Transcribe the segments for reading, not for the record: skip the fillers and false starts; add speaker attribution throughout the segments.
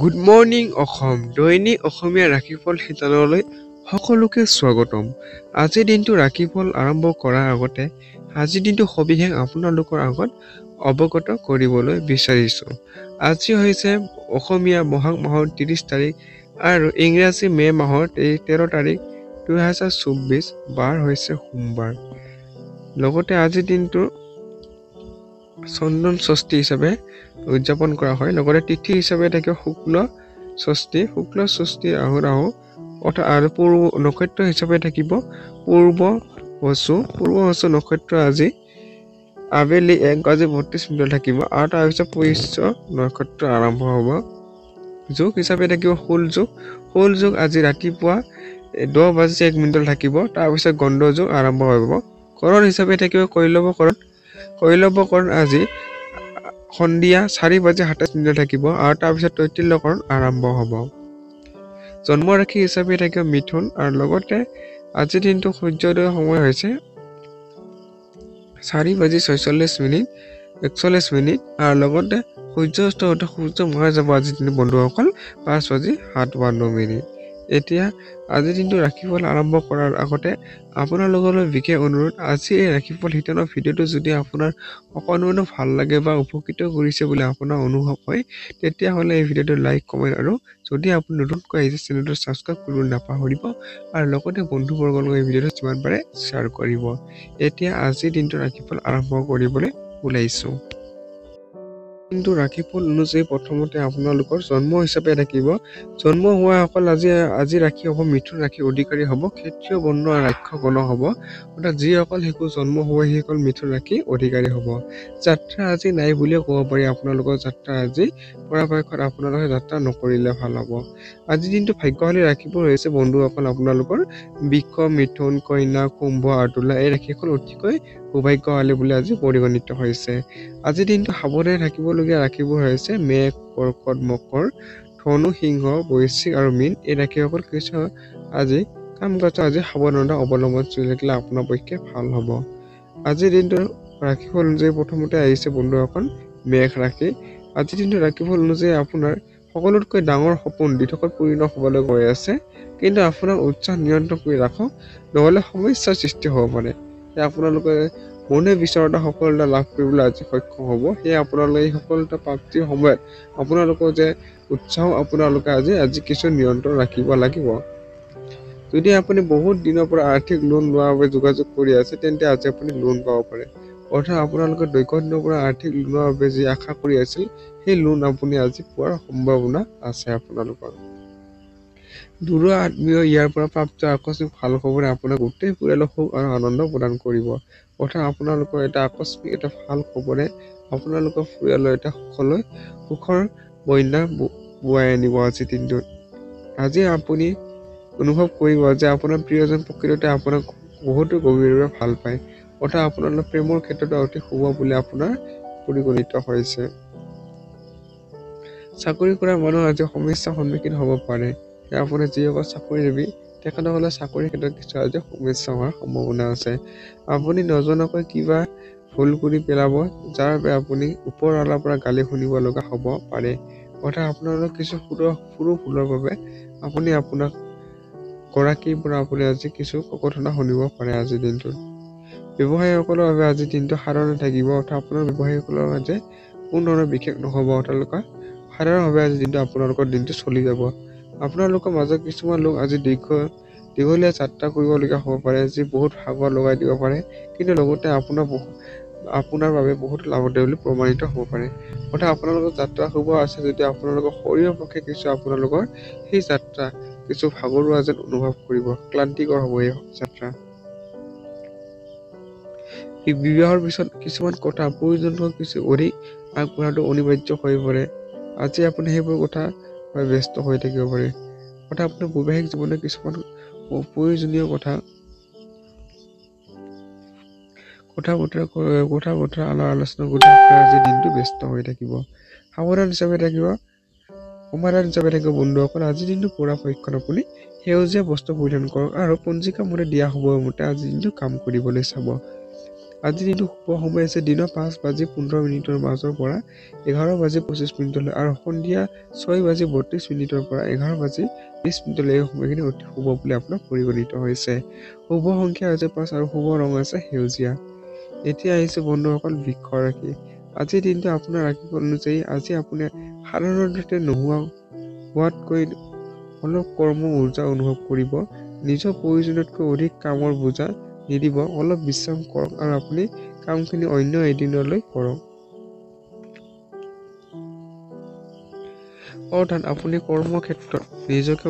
Speaker 1: Good morning Assam দৈনিক অসমীয়া ৰাশিফল শিতানলৈ সকলোকে স্বাগতম। আজিৰ দিনটো ৰাশিফল আৰম্ভ কৰাৰ আগতে আজিৰ দিনটো সবিশেষ আপোনালোকৰ আগত অৱগত কৰিবলৈ বিচাৰিছোঁ। আজি হৈছে অসমীয়া বহাগ মাহৰ 30 তাৰিখ আৰু ইংৰাজী মে মাহৰ 13 তাৰিখ 2024, বাৰ হৈছে সোমবাৰ। লগতে আজিৰ দিনটো চন্দন ষষ্ঠী হিচাপে উদযাপন কৰা হয়। লগতে তিথি হিচাপে থাকিব শুক্ল ষষ্ঠী ৰাহু আৰু পূৰ্ব নক্ষত্ৰ হিচাপে থাকিব পূৰ্ব বসু নক্ষত্ৰ আজি আবেলি 1:32 থাকিব আৰু তাৰপিছত পুষ্য নক্ষত্ৰ আৰম্ভ হ'ব। যোগ হিচাপে থাকিব ষোল যোগ আজি ৰাতিপুৱা 10:01 থাকিব। তাৰপিছত গণ্ড যোগ আৰম্ভ হ'ব। কৰণ হিচাপে থাকিব কৈলৱকৰণ আজি সন্ধিয়া 4:27 থাকিব আৰু তাৰপিছত তৈতিল্যকৰণ আৰম্ভ হ'ব। জন্ম ৰাশি হিচাপে থাকিব মিথুন আৰু লগতে আজিৰ দিনটো সূৰ্যোদয়ৰ সময় হৈছে 4:46 আৰু লগতে সূৰ্যাস্ত হওঁতে সূৰ্য মৰা যাব আজিৰ দিনটো বন্ধুসকল 5:57। এতিয়া আজিৰ দিনটো ৰাশিফল আৰম্ভ কৰাৰ আগতে আপোনালোকলৈ বিশেষ অনুৰোধ, আজি এই ৰাশিফল শিতানৰ ভিডিঅ'টো যদি আপোনাৰ অকণমানো ভাল লাগে বা উপকৃত কৰিছে বুলি আপোনাৰ অনুভৱ হয়, তেতিয়াহ'লে এই ভিডিঅ'টো লাইক, কমেণ্ট আৰু যদি আপুনি নতুনকৈ আহিছে চেনেলটো ছাবস্ক্ৰাইব কৰিবলৈ নাপাহৰিব আৰু লগতে বন্ধুবৰ্গৰ লগত এই ভিডিঅ'টো যিমান পাৰে শ্বেয়াৰ কৰিব। এতিয়া আজিৰ দিনটো ৰাশিফল আৰম্ভ কৰিবলৈ ওলাইছোঁ। কিন্তু ৰাশিফল অনুযায়ী প্ৰথমতে আপোনালোকৰ জন্ম হিচাপে থাকিব জন্ম হোৱাসকল আজি ৰাশি হ'ব মিথুন ৰাশি অধিকাৰী হ'ব, ক্ষত্ৰিয় বৰ্ণ ৰাক্ষ গণ হ'ব। অৰ্থাৎ যিসকল শিশু জন্ম হ'ব সেইসকল মিথুন ৰাশি অধিকাৰী হ'ব। যাত্ৰা আজি নাই বুলিয়ে ক'ব পাৰি। আপোনালোকৰ যাত্ৰা আজি পৰাপক্ষত আপোনালোকে যাত্ৰা নকৰিলে ভাল হ'ব। আজিৰ দিনটো ভাগ্যশালী ৰাশিবোৰ হৈছে বন্ধুসকল আপোনালোকৰ বৃষ, মিথুন, কন্যা, কুম্ভ আৰু তুলা। এই ৰাশিখন অতিকৈ সৌভাগ্যশালী বুলি আজি পৰিগণিত হৈছে। আজিৰ দিনটো সাৱধানে থাকিবলগীয়া ৰাশিবোৰ হৈছে মেষ, কৰ্কট, মকৰ, ধনু, সিংহ, বৃশ্চিক আৰু মীন। এই ৰাশিসকল কিছু আজি কাম কাজত আজি সাৱধানতা অৱলম্বন কৰি থাকিলে আপোনাৰ পক্ষে ভাল হ'ব। আজিৰ দিনটোৰ ৰাশিফল অনুযায়ী প্ৰথমতে আহিছে বন্ধুসকল মেষ ৰাশি। আজিৰ দিনটো ৰাশিফল অনুযায়ী আপোনাৰ সকলোতকৈ ডাঙৰ সপোন দিঠকত পূৰ্ণ হ'বলৈ গৈ আছে। কিন্তু আপোনাৰ উৎসাহ নিয়ন্ত্ৰণ কৰি ৰাখক, নহ'লে সমস্যাৰ সৃষ্টি হ'ব পাৰে। আপোনালোকে মনে বিচৰা সফলতা লাভ কৰিবলৈ আজি সক্ষম হ'ব। সেয়ে আপোনালোকে এই সফলতা প্ৰাপ্তিৰ সময়ত আপোনালোকৰ যে উৎসাহ আপোনালোকে আজি কিছু নিয়ন্ত্ৰণ ৰাখিব লাগিব। যদি আপুনি বহুত দিনৰ পৰা আৰ্থিক লোন লোৱাৰ বাবে যোগাযোগ কৰি আছে, তেন্তে আজি আপুনি লোন পাব পাৰে। অৰ্থাৎ আপোনালোকে দীৰ্ঘদিনৰ পৰা আৰ্থিক লোনৰ বাবে যি আশা কৰি আছিল, সেই লোন আপুনি আজি পোৱাৰ সম্ভাৱনা আছে। আপোনালোকৰ দূৰ আত্মীয় ইয়াৰ পৰা প্ৰাপ্ত আকস্মিক ভাল খবৰে আপোনাক গোটেই পৰিয়ালক সুখ আৰু আনন্দ প্ৰদান কৰিব। অৰ্থাৎ আপোনালোকৰ এটা আকস্মিক এটা ভাল খবৰে আপোনালোকৰ পৰিয়ালৰ এটা সুখৰ বন্যা বোৱাই আনিব। আজিৰ দিনটোত আজি আপুনি অনুভৱ কৰিব যে আপোনাৰ প্ৰিয়জন প্ৰকৃততে আপোনাক বহুতো গভীৰভাৱে ভাল পায়। অৰ্থাৎ আপোনালোকৰ প্ৰেমৰ ক্ষেত্ৰতো অতি শুভ বুলি আপোনাৰ পৰিগণিত হৈছে। চাকৰি কৰা মানুহ আজি সমস্যাৰ সন্মুখীন হ'ব পাৰে। আপুনি যিসকল চাকৰিজীৱী তেখেতসকলে চাকৰিৰ ক্ষেত্ৰত কিছু আজি সমস্যা হোৱাৰ সম্ভাৱনা আছে। আপুনি নজনাকৈ কিবা ভুল কৰি পেলাব, যাৰ বাবে আপুনি ওপৰৱালাৰ পৰা গালি শুনিব লগা হ'ব পাৰে। অৰ্থাৎ আপোনালোকৰ কিছু সৰু ভুলৰ বাবে আপুনি আপোনাক গৰাকীৰ পৰা আপুনি আজি কিছু কথনা শুনিব পাৰে আজিৰ দিনটোত। ব্যৱসায়ীসকলৰ বাবে আজিৰ দিনটো সাধাৰণ থাকিব। অৰ্থাৎ আপোনাৰ ব্যৱসায়ীসকলৰ মাজে কোনো ধৰণৰ বিশেষ নহ'ব। তেওঁলোকে সাধাৰণভাৱে আজিৰ দিনটো আপোনালোকৰ দিনটো চলি যাব। আপোনালোকৰ মাজত কিছুমান লোক আজি দীঘলীয়া যাত্ৰা কৰিবলগীয়া হ'ব পাৰে, যি বহুত ভাগৰ লগাই দিব পাৰে, কিন্তু লগতে আপোনাৰ বাবে বহুত লাভদায়ী বুলি প্ৰমাণিত হ'ব পাৰে। অৰ্থাৎ আপোনালোকৰ যাত্ৰা শুভ আছে যদিও আপোনালোকৰ শৰীৰৰ পক্ষে কিছু আপোনালোকৰ সেই যাত্ৰা কিছু ভাগৰুৱা যেন অনুভৱ কৰিব, ক্লান্তিকৰ হ'ব এই যাত্ৰা। বিবাহৰ পিছত কিছুমান কথা প্ৰয়োজনতকৈ কিছু অধিক আগবঢ়াটো অনিবাৰ্য হৈ পৰে। আজি আপুনি সেইবোৰ কথা ব্যস্ত হৈ থাকিব পাৰে। অৰ্থাৎ আপোনাৰ বৈবাহিক জীৱনৰ কিছুমান প্ৰয়োজনীয় কথা বতৰা আলোচনা কৰি আজিৰ দিনটো ব্যস্ত হৈ থাকিব। সমাধান হিচাপে থাকিব বন্ধুসকল আজিৰ দিনটো পৰাপক্ষত আপুনি সেউজীয়া বস্ত্ৰ পৰিধান কৰক আৰু পঞ্জিকা মতে দিয়া সময়মতে আজিৰ দিনটো কাম কৰিবলৈ চাব। আজিৰ দিনটো শুভ সময় আছে দিনৰ 5:15 মাজৰ পৰা 11:25 আৰু সন্ধিয়া 6:32 পৰা 11:20 এই সময়খিনি অতি শুভ বুলি আপোনাৰ পৰিগণিত হৈছে। শুভ সংখ্যা হৈছে 5 আৰু শুভ ৰং আছে সেউজীয়া। এতিয়া আহিছে বন্ধুসকল বৃক্ষ ৰাশি। আজিৰ দিনটো আপোনাৰ ৰাশিফল অনুযায়ী আজি আপুনি সাধাৰণতে হোৱাতকৈ অলপ কৰ্ম উৰ্জা অনুভৱ কৰিব। নিজৰ প্ৰয়োজনতকৈ অধিক কামৰ বোজা নিদিব, অলপ বিশ্ৰাম কৰক আৰু আপুনি কামখিনি অন্য এদিনলৈ কৰক। অৰ্থাৎ আপুনি কৰ্মক্ষেত্ৰত নিজকে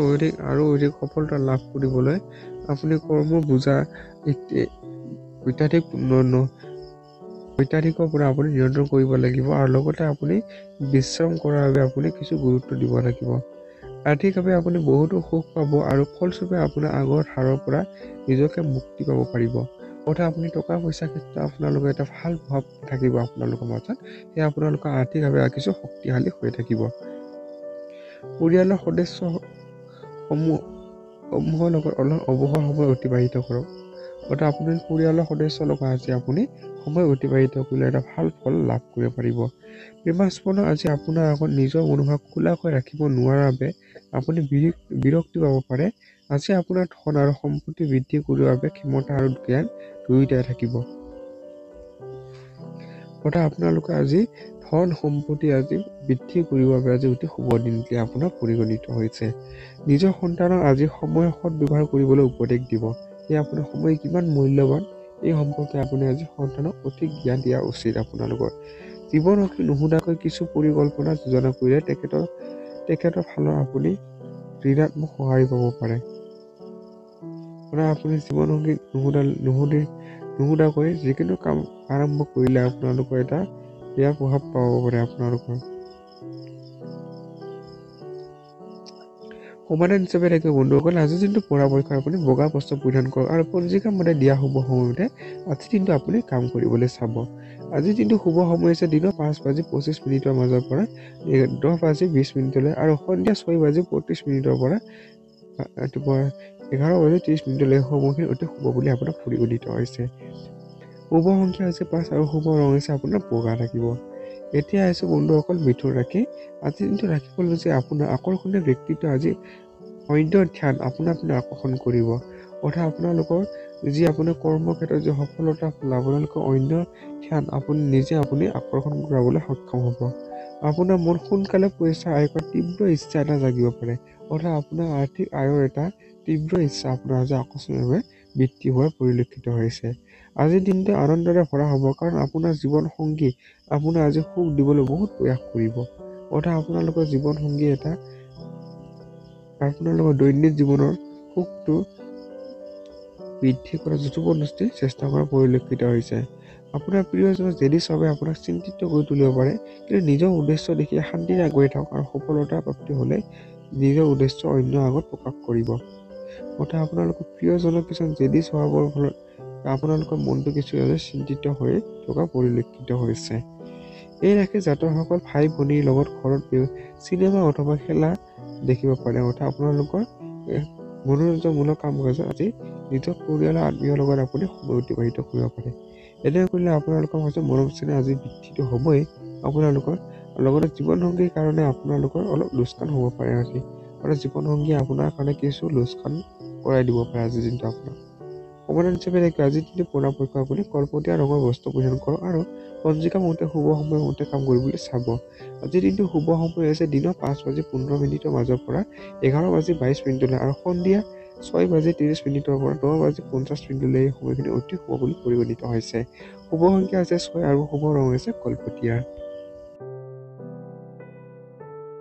Speaker 1: অধিক সফলতা লাভ কৰিবলৈ আপুনি কৰ্ম বোজা অত্যাধিকৰ পৰা আপুনি নিয়ন্ত্ৰণ কৰিব লাগিব আৰু লগতে আপুনি বিশ্ৰাম কৰাৰ বাবে আপুনি কিছু গুৰুত্ব দিব লাগিব। আৰ্থিকভাৱে আপুনি বহুতো সুখ পাব আৰু ফলস্বৰূপে আপোনাৰ আগৰ হাৰৰ পৰা নিজকে মুক্তি পাব পাৰিব। অৰ্থাৎ আপুনি টকা পইচাৰ ক্ষেত্ৰত আপোনালোকৰ এটা ভাল প্ৰভাৱ থাকিব আপোনালোকৰ মাজত, সেয়া আপোনালোকৰ আৰ্থিকভাৱে কিছু শক্তিশালী হৈ থাকিব। পৰিয়ালৰ সদস্যসমূহৰ লগত অলপ অৱসৰ সময় অতিবাহিত কৰক। অৰ্থাৎ আপোনাৰ পৰিয়ালৰ সদস্যৰ লগত আজি আপুনি সময় অতিবাহিত কৰিলে এটা ভাল ফল লাভ কৰিব পাৰিব। প্ৰেমাস্পদ আজি আপোনাৰ আগত নিজৰ মনোভাৱ খোলাকৈ ৰাখিব নোৱাৰাৰ বাবে আপুনি বিৰক্তি পাব পাৰে। আজি আপোনাৰ ধন আৰু সম্পত্তি বৃদ্ধি কৰিবৰ বাবে ক্ষমতা আৰু জ্ঞান দুয়োটাই থাকিব। অৰ্থাৎ আপোনালোকে আজি ধন সম্পত্তি আজি বৃদ্ধি কৰিবৰ বাবে আজি অতি শুভ দিন বুলি আপোনাৰ পৰিগণিত হৈছে। নিজৰ সন্তানক আজি সময় সৎ ব্যৱহাৰ কৰিবলৈ উপদেশ দিব। সেয়ে আপোনাৰ সময় কিমান মূল্যৱান এই সম্পৰ্কে আপুনি আজি সন্তানক অধিক জ্ঞান দিয়া উচিত। আপোনালোকৰ জীৱনসংগী নুশুনাকৈ কিছু পৰিকল্পনা যোজনা কৰিলে তেখেতৰ ফালৰ আপুনি ঋণাত্মক সঁহাৰি পাব পাৰে। আপুনি জীৱনসংগী নুশুনাকৈ যিকোনো কাম আৰম্ভ কৰিলে আপোনালোকৰ এটা বেয়া প্ৰভাৱ পাব পাৰে। আপোনালোকৰ সমাধান হিচাপে থাকে বন্ধুসকল, আজিৰ দিনটো পৰাপক্ষত আপুনি বগা বস্ত্ৰ পৰিধান কৰক আৰু পঞ্জিকা মতে দিয়া শুভ সময়মতে আজিৰ দিনটো আপুনি কাম কৰিবলৈ চাব। আজিৰ দিনটো শুভ সময় হৈছে দিনৰ 5:25 মাজৰ পৰা 10:20 আৰু সন্ধিয়া 6:32 পৰা ৰাতিপুৱা 11:30 সময়খিনি অতি শুভ বুলি আপোনাৰ পৰিগণিত হৈছে। শুভ সংখ্যা হৈছে 5 আৰু শুভ ৰং হৈছে আপোনাৰ বগা থাকিব। এতিয়া আহিছে বন্ধুসকল মিথুন ৰাশি। আজিৰ দিনটো ৰাশিফল হৈছে আপোনাৰ আকৰ্ষণীয় ব্যক্তিত্ব আজি অন্য ধ্যান আপোনাৰ আকৰ্ষণ কৰিব। অৰ্থাৎ আপোনালোকৰ যি আপোনাৰ কৰ্মক্ষেত্ৰত যি সফলতা আপোনালোকৰ অন্য ধ্যান আপুনি আকৰ্ষণ কৰাবলৈ সক্ষম হ'ব। আপোনাৰ মন সোনকালে পইচা আয় কৰাৰ তীব্ৰ ইচ্ছা এটা জাগিব পাৰে। অৰ্থাৎ আপোনাৰ আৰ্থিক আয়ৰ এটা তীব্ৰ ইচ্ছা আপোনাৰ আজি আকস্মিকভাৱে বৃদ্ধি হোৱাৰ পৰিলক্ষিত হৈছে। আজিৰ দিনটো আনন্দৰে ভৰা হ'ব, কাৰণ আপোনাৰ জীৱন সংগী আপোনাৰ আজি সুখ দিবলৈ বহুত প্ৰয়াস কৰিব। অৰ্থাৎ আপোনালোকৰ জীৱন সংগী এটা আপোনালোকৰ দৈনিক জীৱনৰ সুখটো বৃদ্ধি কৰা জবৰদস্তি চেষ্টা কৰা পৰিলক্ষিত হৈছে। আপোনাৰ প্ৰিয়জনৰ জেদি স্বভাৱে আপোনাক চিন্তিত কৰি তুলিব পাৰে, কিন্তু নিজৰ উদ্দেশ্য দেখি শান্তিৰে আগুৱাই থাকক আৰু সফলতাৰ প্ৰাপ্তি হ'লে নিজৰ উদ্দেশ্য অন্য আগত প্ৰকাশ কৰিব। অৰ্থাৎ আপোনালোকৰ প্ৰিয়জনৰ কিছুমান জেদি স্বভাৱৰ ফলত আপোনালোকৰ মনটো কিছু চিন্তিত হৈ থকা পৰিলক্ষিত হৈছে। এই ৰাশি জাতকসকল ভাই ভনীৰ লগত ঘৰত চিনেমা অথবা খেলা দেখিব পাৰে। অৰ্থাৎ আপোনালোকৰ মনোৰঞ্জনমূলক কাম কাজত আজি নিজৰ পৰিয়ালৰ আত্মীয়ৰ লগত আপুনি সময় অতিবাহিত কৰিব পাৰে। এনে কৰিলে আপোনালোকৰ মাজত মৰম চেনেহ আজি বৃদ্ধিটো হ'বই। আপোনালোকৰ লগতে জীৱনসংগীৰ কাৰণে আপোনালোকৰ অলপ লোকচান হ'ব পাৰে আজি। আৰু জীৱনসংগীয়ে আপোনাৰ কাৰণে কিছু লোকচান কৰাই দিব পাৰে আজিৰ দিনটো আপোনাক। সমাধান হিচাপে আজিৰ দিনটো পৰাপক্ষত আপুনি কলপতীয়া ৰঙৰ বস্ত্ৰ পৰিধান কৰক আৰু পঞ্জিকা মতে শুভ সময়মতে কাম কৰিবলৈ চাব। আজিৰ দিনটো শুভ সময় হৈছে দিনৰ 5:15 মাজৰ পৰা 11:22 আৰু সন্ধিয়া 6:30 পৰা 10:50 এই সময়খিনি অতি শুভ বুলি পৰিগণিত হৈছে। শুভ সংখ্যা হৈছে 6 আৰু শুভ ৰং হৈছে কলপতীয়া।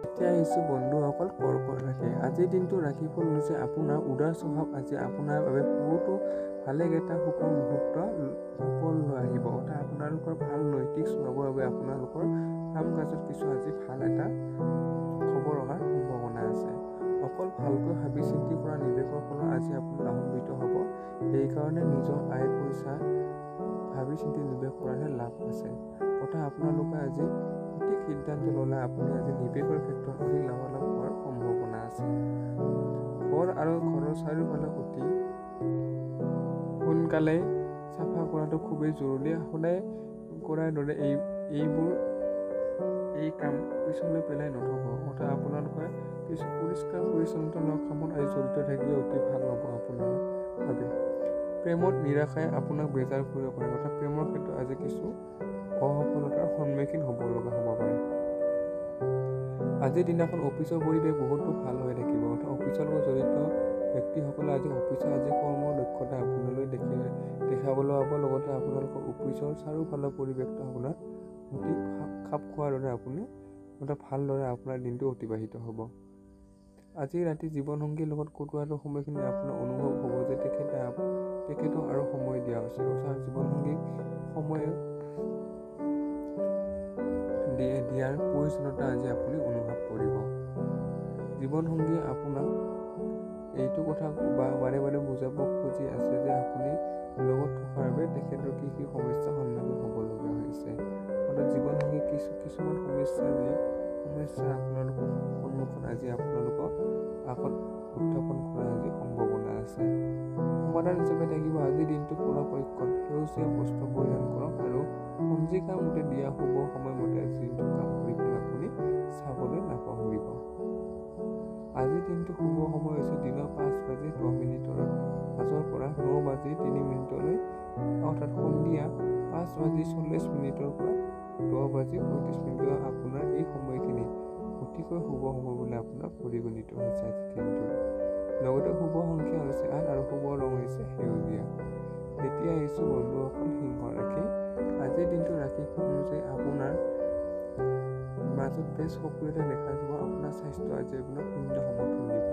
Speaker 1: এতিয়া আহিছো বন্ধুসকল কৰ্কট ৰাশি। আজিৰ দিনটো ৰাশিফল হৈছে আপোনাৰ উদাৰ স্বভাৱ আজি আপোনাৰ বাবে বহুতো ভালেকেইটা শুভ মুহূৰ্ত ফল লৈ আহিব। অৰ্থাৎ আপোনালোকৰ ভাল নৈতিক স্বভাৱৰ বাবে আপোনালোকৰ কাম কাজত কিছু আজি ভাল এটা খবৰ অহাৰ সম্ভাৱনা আছে। অকল ভালকৈ ভাবি চিন্তি কৰা নিৱেশৰ ফলত আজি আপুনি লাভান্বিত হ'ব। সেইকাৰণে নিজৰ আয় পইচা ভাবি চিন্তি নিৱেশ কৰাৰহে লাভ আছে। অৰ্থাৎ আপোনালোকে আজি সঠিক সিদ্ধান্ত ল'লে আপুনি আজি নিৱেশৰ ক্ষেত্ৰত অধিক লাভালাভ হোৱাৰ সম্ভাৱনা আছে। ঘৰ আৰু ঘৰৰ চাৰিওফালে অতি সোনকালে চাফা কৰাটো খুবেই জৰুৰী। সদায় কৰাৰ দৰে এই কাম পিছলৈ পেলাই নথব। অৰ্থাৎ আপোনালোকে কিছু পৰিষ্কাৰ পৰিচ্ছন্নতা কামত আজি জড়িত থাকিলে অতি ভাল হ'ব আপোনাৰ বাবে। প্ৰেমত নিৰাশাই আপোনাক বেজাৰ কৰিব পাৰে। অৰ্থাৎ প্ৰেমৰ ক্ষেত্ৰত আজি কিছু অসফলতাৰ সন্মুখীন হ'ব পাৰে। আজিৰ দিনাখন অফিচৰ পৰিৱেশ বহুতো ভাল হৈ থাকিব। অৰ্থাৎ অফিচৰ লগত জড়িত ব্যক্তিসকলে আজি কৰ্মৰ দক্ষতা আপোনালৈ দেখাবলৈ পাব। লগতে আপোনালোকৰ অফিচৰ চাৰিওফালৰ পৰিৱেশটো আপোনাৰ অতি খাপ খোৱাৰ দৰে আপুনি ভালদৰে আপোনাৰ দিনটো অতিবাহিত হ'ব। আজি ৰাতি জীৱনসংগীৰ লগত কটোৱাটো সময়খিনি আপোনাৰ অনুভৱ হ'ব যে তেখেতক আৰু সময় দিয়া হৈছে। অৰ্থাৎ জীৱনসংগীক সময় দিয়াৰ প্ৰয়োজনীয়তা আজি আপুনি অনুভৱ কৰিব। জীৱনসংগী আপোনাক এইটো কথা বাৰে বাৰে বুজাব খুজি আছে যে আপুনি লগত থকাৰ বাবে তেখেতৰ কি সমস্যাৰ সন্মুখীন হ'বলগীয়া হৈছে। অৰ্থাৎ জীৱনসংগী কিছুমান সমস্যা আপোনালোকৰ সন্মুখত আজি আপোনালোকক আগত উত্থাপন কৰাৰ আজি সম্ভাৱনা আছে। সমাধান হিচাপে থাকিব আজিৰ দিনটো পৰাপক্ষত সেউজীয়া বস্ত্ৰ পৰিধান কৰক আৰু পঞ্জিকাৰ মতে দিয়া শুভ সময়মতে আজি দিনটো কাম কৰিবলৈ আপুনি চাবলৈ নাপাহৰিব। আজিৰ দিনটো শুভ সময় হৈছে দিনৰ 5:10 মাজৰ পৰা 9:03 অৰ্থাৎ সন্ধিয়া 5:40 পৰা 10:35 আপোনাৰ এই সময়খিনি অতিকৈ শুভ সময় বুলি আপোনাৰ পৰিগণিত হৈছে আজিৰ দিনটোত। লগতে শুভ সংখ্যা হৈছে 8 আৰু শুভ ৰং হৈছে সেউজীয়া। এতিয়া আহিছোঁ বন্ধুসকল সিংহ ৰাশি। আজিৰ দিনটো ৰাশিফল অনুযায়ী আপোনাৰ মাজত বেছ সক্ৰিয়তা দেখা যাব। আপোনাৰ স্বাস্থ্য আজি আপোনাক শূন্য সমৰ্থন দিব।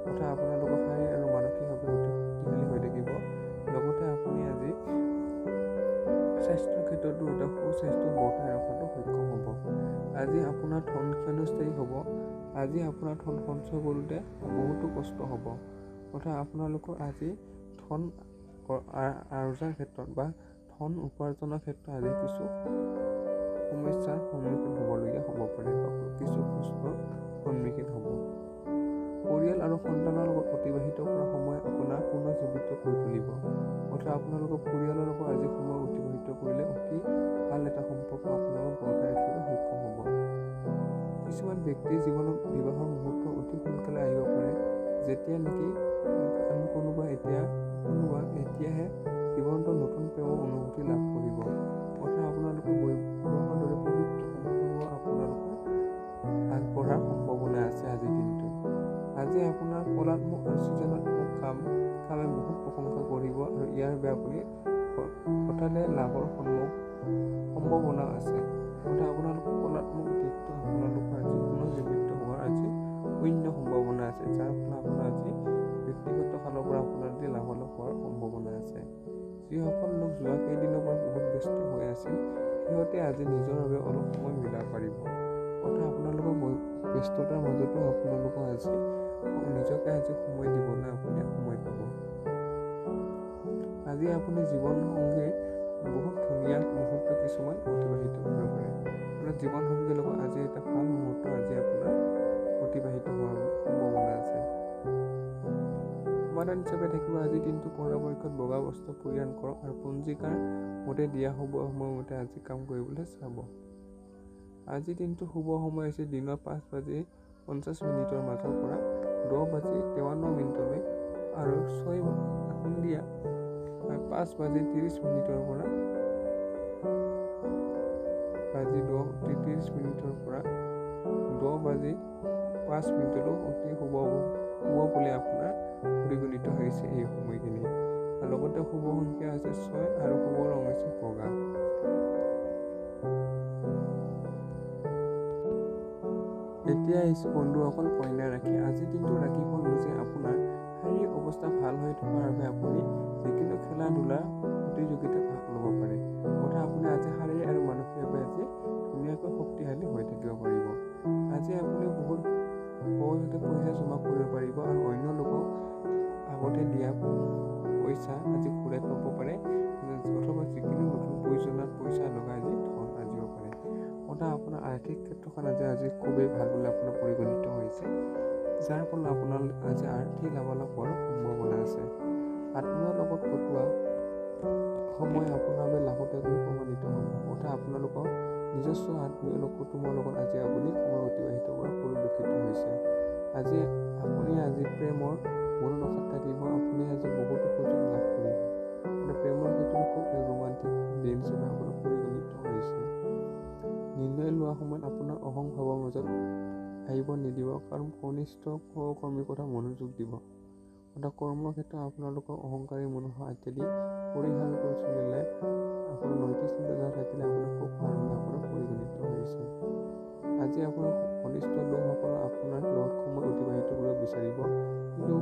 Speaker 1: অৰ্থাৎ আপোনালোকৰ শাৰীৰিক আৰু মানসিকভাৱে অতি শক্তিশালী হৈ থাকিব। লগতে আপুনি আজি স্বাস্থ্যৰ ক্ষেত্ৰতো এটা সুস্বাস্থ্য বৰ্তাই ৰখাটো সক্ষম হ'ব। আজি আপোনাৰ ধন ক্ষণস্থায়ী হ'ব। আজি আপোনাৰ ধন সঞ্চয় কৰোঁতে বহুতো কষ্ট হ'ব। অৰ্থাৎ আপোনালোকৰ আজি ধন আৰ্জাৰ ক্ষেত্ৰত বা ধন উপাৰ্জনৰ ক্ষেত্ৰত আজি কিছু সমস্যাৰ সন্মুখীন হ'বলগীয়া হ'ব পাৰে বা কিছু কষ্টৰ সন্মুখীন হ'ব। পৰিয়াল আৰু সন্তানৰ লগত অতিবাহিত কৰা সময় আপোনাক পুনৰ্জীৱিত কৰি তুলিব। অৰ্থাৎ আপোনালোকৰ পৰিয়ালৰ লগত আজি সময় অতিবাহিত কৰিলে অতি ভাল এটা সম্পৰ্ক আপোনালোকক বৰ্তাই ৰাখিবলৈ সক্ষম হ'ব। কিছুমান ব্যক্তিৰ জীৱনত বিবাহৰ মুহূৰ্ত অতি সোনকালে আহিব পাৰে। যেতিয়া নেকি কোনোবা এতিয়াহে জীৱনটো নতুন প্ৰেমৰ অনুভূতি লাভ কৰিব। অৰ্থাৎ আপোনালোকৰ বিবাহৰ দৰে পবিত্ৰ সম্পৰ্ক আপোনালোকৰ আগবঢ়াৰ সম্ভাৱনা আছে আজিৰ দিনটোত। আজি আপোনাৰ কলাত্মক আৰু সৃজনাত্মক কামে বহুত প্ৰশংসা কৰিব আৰু ইয়াৰ বাবে আপুনি হঠাতে লাভৰ সম্ভাৱনা আছে। অৰ্থাৎ আপোনালোকৰ কলাত্মক দিশটো আপোনালোকৰ আজি পুনৰ্জীৱিত হোৱাৰ আজি শূন্য সম্ভাৱনা আছে। যাৰ ফলত আপোনাৰ আজি ব্যক্তিগত ফালৰ পৰা আপোনাৰ আজি লাভালাভ হোৱাৰ সম্ভাৱনা আছে। যিসকল লোক যোৱা কেইদিনৰ পৰা বহুত ব্যস্ত হৈ আছিল সিহঁতে আজি নিজৰ বাবে অলপ সময় মিলাব পাৰিব। অৰ্থাৎ আপোনালোকৰ ব্যস্ততাৰ মাজতো আপোনালোকৰ আজি নিজকে আজি সময় দিবলৈ আপুনি সময় পাব। আজি আপুনি জীৱনসংগীৰ বহুত ধুনীয়া মুহূৰ্ত কিছুমান অতিবাহিত কৰিব পাৰে। আপোনাৰ জীৱনসংগীৰ লগত আজি এটা ভাল মুহূৰ্ত আজি আপোনাৰ অতিবাহিত হোৱাৰ সম্ভাৱনা আছে। সমাধান হিচাপে থাকিব আজিৰ দিনটো পৰাপক্ষত বগা বস্ত্ৰ পৰিধান কৰক আৰু পঞ্জিকাৰ মতে দিয়া শুভ সময়মতে আজি কাম কৰিবলৈ চাব। আজিৰ দিনটো শুভ সময় হৈছে দিনৰ 5:50 মাজৰ পৰা 10:53 আৰু সন্ধিয়া 5:30 পৰা 10:05 অতি শুভ বুলি আপোনাৰ পৰিগণিত হৈছে এই সময়খিনি। লগতে শুভ সংখ্যা হৈছে 6 আৰু শুভ ৰং হৈছে বগা। এতিয়া আহিছোঁ বন্ধুসকল কন্যা ৰাশি। আজিৰ দিনটো ৰাশিফল অনুযায়ী আপোনাৰ শাৰীৰিক অৱস্থা ভাল হৈ থকাৰ বাবে আপুনি যিকোনো খেলা ধূলাৰ প্ৰতিযোগিতাত ভাগ ল'ব পাৰে। অৰ্থাৎ আপুনি আজি শাৰীৰিক আৰু মানসিকভাৱে আজি ধুনীয়াকৈ শক্তিশালী হৈ থাকিব পাৰিব। আজি আপুনি বহুত সহজতে পইচা জমা কৰিব পাৰিব আৰু অন্য লোকক আগতে দিয়া পইচা আজি ঘূৰাই পাব পাৰে অথবা যিকোনো নতুন প্ৰয়োজনত পইচা লগাই আজি ধন আৰ্জিব পাৰে। অৰ্থাৎ আপোনাৰ আৰ্থিক ক্ষেত্ৰখন আজি খুবেই ভাল বুলি আপোনাৰ পৰিগণিত হৈছে। যাৰ ফলত আপোনাৰ আজি আৰ্থিক লাভালাভ হোৱাৰ সম্ভাৱনা আছে। আত্মীয়ৰ লগত কটোৱা সময় আপোনাৰ বাবে লাগতিয়াকৈ প্ৰমাণিত হ'ব। অৰ্থাৎ আপোনালোকৰ নিজস্ব আত্মীয় কুটুমৰ লগত আজি আপুনি সময় অতিবাহিত কৰা পৰিলক্ষিত হৈছে। আজি প্ৰেমৰ মনোদশাত থাকিব, আপুনি আজি বহুতো সুযোগ লাভ কৰিব। প্ৰেমৰ ক্ষেত্ৰত খুব এক ৰোমান্টিক দিন হিচাপে আপোনাৰ পৰিগণিত হৈছে। নিৰ্ণয় লোৱা সময়ত আপোনাৰ অহংভাৱৰ মাজত আহিব নিদিব, কাৰণ কনিষ্ঠ সহকৰ্মীৰ কথা মনোযোগ দিব। কৰ্মক্ষেত্ৰত আপোনালোকৰ অহংকাৰী মনোভাৱ ইত্যাদি পৰিহাৰ কৰি চলিলে, আপোনাৰ নৈতিক চিন্তাধাৰা থাকিলে আপোনাৰ খুব ভাল বুলি আপোনাৰ পৰিগণিত হৈছে। আজি আপোনাৰ ঘনিষ্ঠ লোকসকলে আপোনাৰ লগত সময় অতিবাহিত কৰিব বিচাৰিব, কিন্তু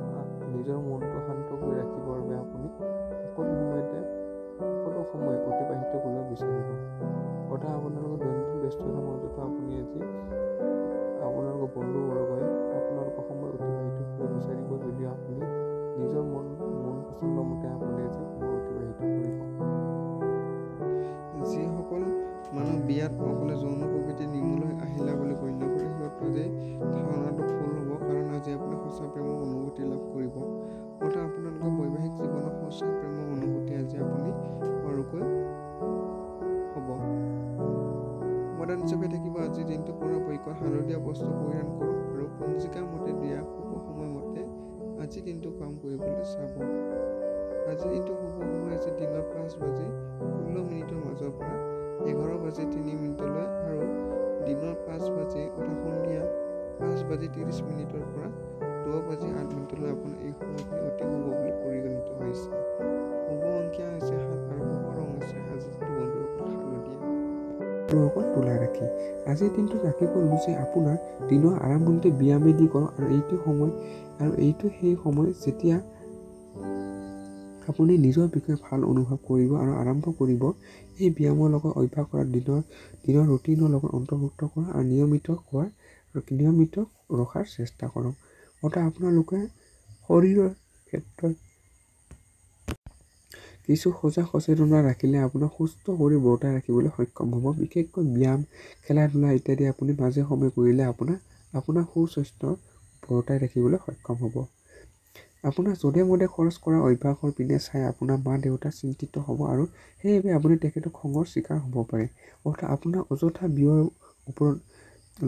Speaker 1: নিজৰ মনটো শান্ত কৰি ৰাখিবৰ বাবে আপুনি সকলো সময় অতিবাহিত কৰিব বিচাৰিব। অৰ্থাৎ আপোনালোকৰ দৈনন্দিন ব্যস্ততাৰ মাজতো আপুনি আজি আপোনালোকৰ বন্ধুবৰ্গই আপোনালোকৰ সময় অতিবাহিত কৰিব বিচাৰিব, যদিও আপুনি নিজৰ মন পচন্দ মতে আপুনি আজি সময় অতিবাহিত কৰিব। যিসকল মানুহ বিয়াত অকলে যৌন প্ৰকৃতি নিমূললৈ আহিলা বুলি গণ্য কৰে, সিহঁতৰ যে ধাৰণাটো ভুল হ'ব, কাৰণ আজি আপুনি সঁচা প্ৰেমৰ অনুভূতি লাভ কৰিব। অৰ্থাৎ আপোনালোকৰ বৈবাহিক জীৱনত সঁচা প্ৰেমৰ অনুভূতি আজি আপুনি সৰহকৈ হ'ব। সমাধান হিচাপে থাকিব, আজিৰ দিনটো পৰাপক্ষত হালধীয়া বস্ত্ৰ পৰিধান কৰক আৰু পঞ্জিকা মতে দিয়া শুভ সময় মতে আজি দিনটো কাম কৰিবলৈ চাব। আজিৰ দিনটো শুভ সময় আছে দিনৰ 5:16 মাজৰ পৰা 11:03 আৰু দিনৰ 5 অৰ্থাৎ সন্ধিয়া 5:30 পৰা 10:08 আপোনাৰ এই সময়খিনি অতি শুভ বুলি পৰিগণিত হৈছে। শুভ সংখ্যা হৈছে 7 আৰু শুভ ৰং হৈছে আজি বন্ধুসকল হালধীয়া। বন্ধুসকল তুলা ৰাশি, আজিৰ দিনটো ৰাখিব যে আপোনাৰ দিনৰ আৰম্ভণিতে ব্যায়ামেদি কৰক, আৰু এইটো সেই সময় যেতিয়া আপুনি নিজৰ বিষয়ে ভাল অনুভৱ কৰিব আৰু আৰম্ভ কৰিব। এই ব্যায়ামৰ লগত অভ্যাস কৰা দিনৰ ৰুটিনৰ লগত অন্তৰ্ভুক্ত কৰা আৰু নিয়মিত ৰখাৰ চেষ্টা কৰক। অৰ্থাৎ আপোনালোকে শৰীৰৰ ক্ষেত্ৰত কিছু সচেতনতা ৰাখিলে আপোনাৰ সুস্থ শৰীৰ বৰ্তাই ৰাখিবলৈ সক্ষম হ'ব। বিশেষকৈ ব্যায়াম, খেলা ধূলা ইত্যাদি আপুনি মাজে সময়ে কৰিলে আপোনাৰ সুস্বাস্থ্য বৰ্তাই ৰাখিবলৈ সক্ষম হ'ব। আপোনাৰ যধে মধে খৰচ কৰা অভ্যাসৰ পিনে চাই আপোনাৰ মা দেউতা চিন্তিত হ'ব, আৰু সেইবাবে আপুনি তেখেতক খঙৰ চিকাৰ হ'ব পাৰে। অৰ্থাৎ আপোনাৰ অযথা ব্যয়ৰ ওপৰত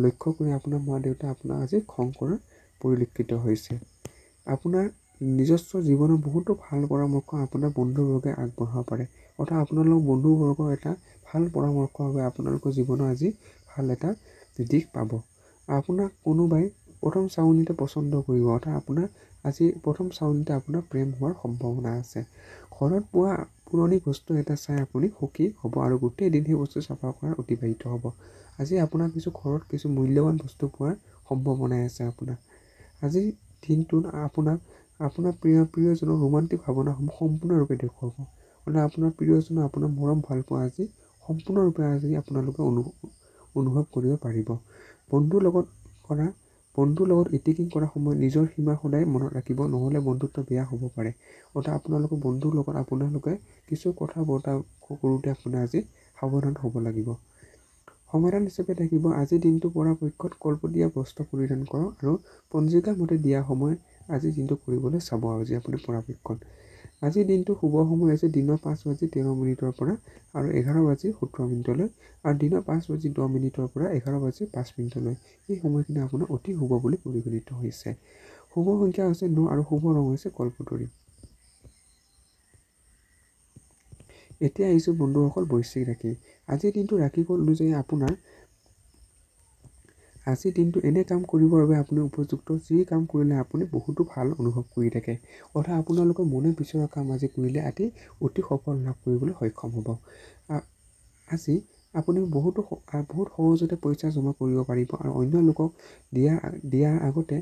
Speaker 1: লক্ষ্য কৰি আপোনাৰ মা দেউতা আপোনাক আজি খং কৰা পৰিলক্ষিত হৈছে। আপোনাৰ নিজস্ব জীৱনৰ বহুতো ভাল পৰামৰ্শ আপোনাৰ বন্ধুবৰ্গে আগবঢ়াব পাৰে। অৰ্থাৎ আপোনালোকৰ বন্ধুবৰ্গৰ এটা ভাল পৰামৰ্শৰ বাবে আপোনালোকৰ জীৱনৰ আজি ভাল এটা দিশ পাব। আপোনাক কোনোবাই প্ৰথম চাউনিতে পচন্দ কৰিব, অৰ্থাৎ আপোনাৰ আজি প্ৰথম চাউনিতে আপোনাৰ প্ৰেম হোৱাৰ সম্ভাৱনা আছে। ঘৰত পোৱা পুৰণি বস্তু এটা চাই আপুনি সুখী হ'ব আৰু গোটেই দিন সেই বস্তু চাফা কৰাৰ অতিবাহিত হ'ব। আজি আপোনাৰ ঘৰত কিছু মূল্যৱান বস্তু পোৱাৰ সম্ভাৱনাই আছে। আজিৰ দিনটোত আপোনাৰ প্ৰিয়জনৰ ৰোমান্টিক ভাৱনাসমূহ সম্পূৰ্ণৰূপে দেখুৱাব। অৰ্থাৎ আপোনাৰ প্ৰিয়জনৰ আপোনাৰ মৰম ভালপোৱা আজি সম্পূৰ্ণৰূপে আজি আপোনালোকে অনুভৱ কৰিব পাৰিব। বন্ধুৰ লগত ইটিকিং কৰাৰ সময়ত নিজৰ সীমা সদায় মনত ৰাখিব, নহ'লে বন্ধুত্ব বেয়া হ'ব পাৰে। অৰ্থাৎ আপোনালোকৰ বন্ধুৰ লগত আপোনালোকে কিছু কথা বতৰা কৰোঁতে আপোনাৰ আজি সাৱধান হ'ব লাগিব। সমাধান হিচাপে থাকিব, আজিৰ দিনটো পৰাপক্ষত কলপতীয়া বস্ত্ৰ পৰিধান কৰক আৰু পঞ্জিকা মতে দিয়া সময় আজিৰ দিনটো কৰিবলৈ চাব। আজি আপুনি পৰাপক্ষত আজিৰ দিনটো শুভ সময় আছে দিনৰ 5:13 পৰা আৰু 11:17 আৰু দিনৰ 5:10 পৰা 11:05। এই সময়খিনি আপোনাৰ অতি শুভ বুলি পৰিগণিত হৈছে। শুভ সংখ্যা হৈছে 9 আৰু শুভ ৰং হৈছে কল্পতৰী। এতিয়া আহিছোঁ বন্ধুসকল বৃশ্চিক ৰাশি। আজিৰ দিনটো ৰাশিফল অনুযায়ী আজিৰ দিনটো এনে কাম কৰিবৰ বাবে আপুনি উপযুক্ত, যি কাম কৰিলে আপুনি বহুতো ভাল অনুভৱ কৰি থাকে। অৰ্থাৎ আপোনালোকৰ মনে বিচৰা কাম আজি কৰিলে অতি সফল লাভ কৰিবলৈ সক্ষম হ'ব। আজি আপুনি বহুত সহজতে পইচা জমা কৰিব পাৰিব আৰু অন্য লোকক দিয়াৰ আগতে